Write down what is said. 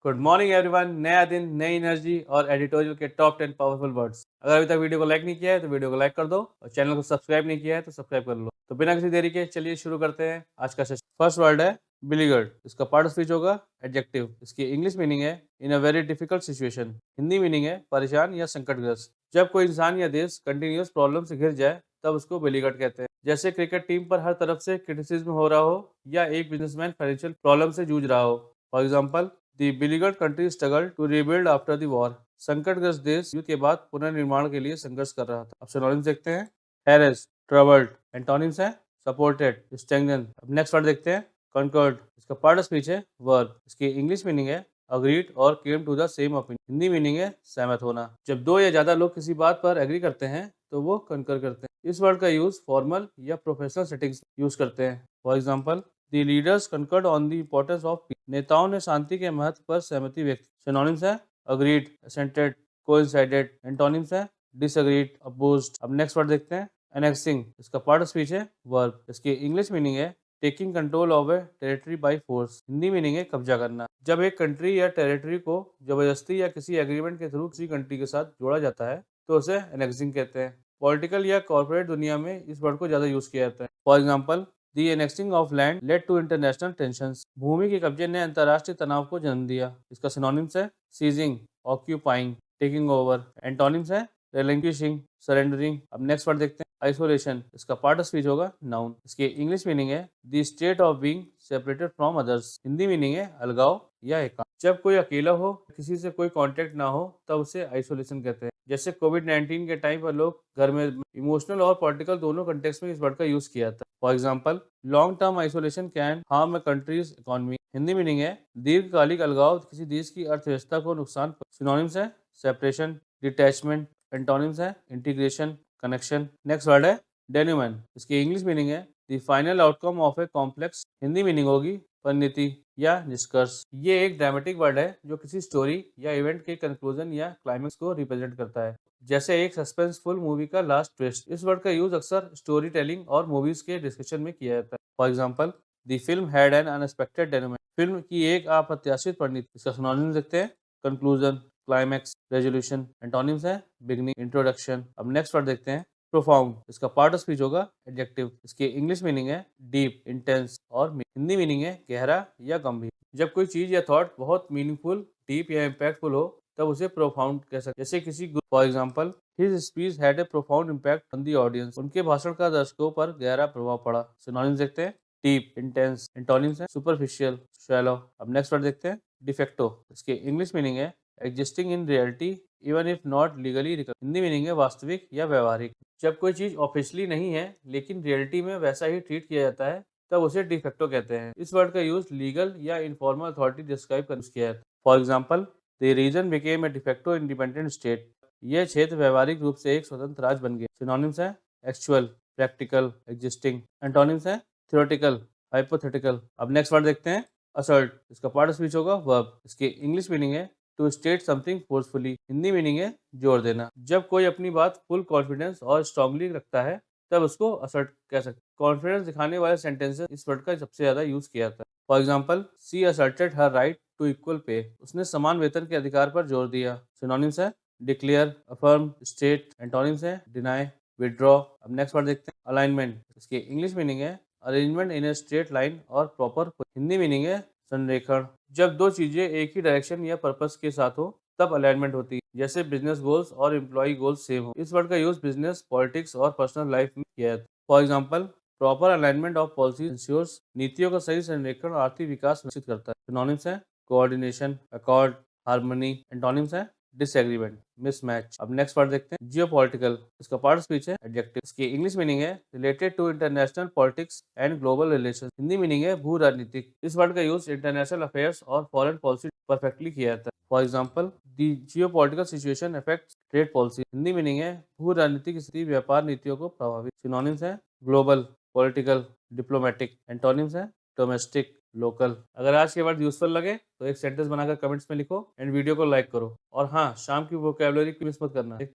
Good morning everyone. नया दिन, नई एनर्जी और एडिटोरियल के टॉप 10 पावरफुल वर्ड्स। अगर अभी तक वीडियो को लाइक नहीं किया है तो वीडियो को लाइक कर दो और चैनल को सब्सक्राइब नहीं किया है तो सब्सक्राइब कर लो। तो बिना किसी देरी के चलिए शुरू करते हैं आज का सेशन। फर्स्ट वर्ड है बिलीगर्ड। इसका पार्ट ऑफ स्पीच होगा एडजेक्टिव। इसकी इंग्लिश मीनिंग है in a very difficult situation. Hindi meaning है परेशान या संकटग्रस्त। जब कोई इंसान या देश कंटिन्यूअस प्रॉब्लम से घिर जाए तब उसको बिलीगर्ड कहते हैं। जैसे क्रिकेट टीम पर हर तरफ से क्रिटिसिज्म हो रहा हो या एक बिजनेसमैन फाइनेंशियल प्रॉब्लम से जूझ रहा हो। For example, the beleaguered country struggled to rebuild after the war। संकटग्रस्त देश युद्ध के बाद पुनर्निर्माण के लिए संघर्ष कर रहा था। अब सिनोनिम्स देखते हैं। Harass, troubled. एंटोनिम्स है सपोर्टेड, स्ट्रेंथन। अब नेक्स्ट वर्ड देखते हैं कॉन्कर्ड। इसका पार्ट ऑफ स्पीच है वर्ब। इसकी इंग्लिश मीनिंग है अग्रीड और came to the same opinion. Hindi meaning है सहमत होना। जब दो या ज्यादा लोग किसी बात पर एग्री करते हैं तो वो कंकर करते हैं। इस वर्ड का यूज फॉर्मल या प्रोफेशनल सेटिंग्स यूज करते हैं। For example, the leaders conquered on the importance of peace. नेताओं ने शांति के महत्व पर सहमति व्यक्त। सिनोनिम्स है अग्रीड, असेंटेड, कोइंसाइडेड। एंटोनिम्स है डिसएग्रीड, अपोज्ड। अब नेक्स्ट वर्ड देखते हैं एनेक्सिंग। इसका पार्ट ऑफ स्पीच है वर्ब। इसकी इंग्लिश मीनिंग है taking control of A territory by force. Hindi meaning है कब्जा करना। जब एक कंट्री या टेरिटरी को जबरदस्ती या किसी एग्रीमेंट के थ्रू किसी कंट्री के साथ जोड़ा जाता है तो उसे एनेक्सिंग कहते हैं। पॉलिटिकल या कॉर्पोरेट दुनिया में इस वर्ड को ज्यादा यूज किया जाता है। For example, The annexing of land led to international tensions। भूमि के कब्जे ने अंतर्राष्ट्रीय तनाव को जन्म दिया। इसका सिनोनिम्स है seizing, occupying, taking over. Antonyms है relinquishing, सरेंडरिंग। अब नेक्स्ट वर्ड देखते हैं आइसोलेशन। इसका पार्ट ऑफ स्पीच होगा नाउन। इसकी इंग्लिश मीनिंग है the state of being separated from others. Hindi meaning है अलगाव या एकांत। जब कोई अकेला हो, किसी से कोई कांटेक्ट ना हो तब उसे आइसोलेशन कहते हैं। जैसे कोविड-19 के टाइम पर लोग घर में इमोशनल और पॉलिटिकल दोनों कंटेक्स्ट में इस वर्ड का यूज किया था। For example, long term isolation can harm a countries economy. Hindi meaning है दीर्घकालिक अलगाव किसी देश की अर्थव्यवस्था को नुकसान। सिनोनिम्स है सेपरेशन, डिटैचमेंट। एंटोनिम्स है इंटीग्रेशन, कनेक्शन। नेक्स्ट वर्ड है डेन्यूमेंट। इसकी इंग्लिश मीनिंग है the final outcome of a complex. Hindi meaning होगी परिणति या निष्कर्ष। ये एक ड्रामेटिक वर्ड है जो किसी स्टोरी या इवेंट के कंक्लूजन या क्लाइमेक्स को रिप्रेजेंट करता है। जैसे एक सस्पेंसफुल मूवी का लास्ट ट्विस्ट। इस वर्ड का यूज अक्सर स्टोरी टेलिंग और मूवीज के डिस्कशन में किया जाता है। For example, the film had an unexpected denouement. Film की एक अप्रत्याशित परिणति। इसका सिनोनिम देखते हैं कंक्लूजन, क्लाइमैक्स, रेजोल्यूशन। एंटोनिम्स है बिगनिंग, इंट्रोडक्शन। अब नेक्स्ट वर्ड देखते हैं प्रोफाउंड। इसका पार्ट ऑफ स्पीच होगा एडजेक्टिव। इसकी इंग्लिश मीनिंग है डीप, इंटेंस और हिंदी मीनिंग है गहरा या गंभीर। जब कोई चीज या थॉट बहुत मीनिंगफुल, डीप या इम्पैक्टफुल हो तब उसे प्रोफाउंड कह सकते हैं। जैसे किसी, for example, his speech had a profound impact on the audience. उनके भाषण का दर्शकों पर गहरा प्रभाव पड़ा। सिनोनिम्स देखते हैं डीप, इंटेंस। एंटोनिम्स है सुपरफिशियल, शैलो। अब नेक्स्ट वर्ड देखते हैं डिफेक्टो। इसकी इंग्लिश मीनिंग है existing in reality even if not legally. Hindi meaning है वास्तविक या व्यवहारिक। जब कोई चीज ऑफिशियली नहीं है लेकिन रियलिटी में वैसा ही ट्रीट किया जाता है तब उसे डिफेक्टो कहते हैं। इस वर्ड का यूज लीगल या इनफॉर्मल अथॉरिटी डिस्क्राइब कर किया जाता है। For example, the region became a de facto independent state. यह क्षेत्र व्यवहारिक रूप से एक स्वतंत्र राज्य बन गया। सिनोनिम्स है एक्चुअल, प्रैक्टिकल, एग्जिस्टिंग। एंटोनिम्स है थ्योरेटिकल, हाइपोथेटिकल। अब नेक्स्ट वर्ड देखते हैं असर्ट। इसका पार्ट ऑफ स्पीच होगा वर्ब। इसकी इंग्लिश मीनिंग है to state something forcefully. Hindi meaning है जोर देना। जब कोई अपनी बात फुल कॉन्फिडेंस और स्ट्रांगली रखता है तब उसको असर्ट कह सकते हैं। कॉन्फिडेंस दिखाने वाले सेंटेंसेस इस वर्ड का सबसे ज्यादा यूज किया जाता है। For example, she asserted her right to equal pay. उसने समान वेतन के अधिकार पर जोर दिया। सिनोनिम्स है डिक्लेयर, अफर्म, स्टेट। एंटोनिम्स है डिनाई, विड्रॉ। अब नेक्स्ट वर्ड देखते हैं अलाइनमेंट। इसकी इंग्लिश मीनिंग है arrangement in a straight line और प्रॉपर। हिंदी मीनिंग है संरेखण। जब दो चीजें एक ही डायरेक्शन या पर्पस के साथ हो तब अलाइनमेंट होती है। जैसे बिजनेस गोल्स और एम्प्लॉय गोल्स सेम हो। इस वर्ड का यूज बिजनेस, पॉलिटिक्स और पर्सनल लाइफ में किया जाता है। For example, proper alignment of policy ensures. नीतियों का सही संरेखण और आर्थिक विकास निश्चित करता है। सिनोनिम्स है कोऑर्डिनेशन, अकॉर्ड, हार्मनी। एंटोनिम्स है डिसएग्रीमेंट, मिसमैच। अब नेक्स्ट वर्ड देखते हैं जियोपॉलिटिकल। इसका पार्ट ऑफ स्पीच है एडजेक्टिव। इसकी इंग्लिश मीनिंग है related to international politics and global relation. Hindi meaning है भू राजनीतिक। इस वर्ड का यूज इंटरनेशनल अफेयर्स और फॉरेन पॉलिसी परफेक्टली किया जाता है। For example, the geopolitical situation affects trade policy. Hindi meaning है भू राजनीतिक स्थिति व्यापार नीतियों को प्रभावित। सिनोनिम्स है ग्लोबल, पॉलिटिकल, डिप्लोमेटिक। एंटोनिम्स है डोमेस्टिक, लोकल। अगर आज के वर्ड यूजफुल लगे तो एक सेंटेंस बनाकर कमेंट्स में लिखो एंड वीडियो को लाइक करो। और हाँ, शाम की वोकैबुलरी की मिस मत करना।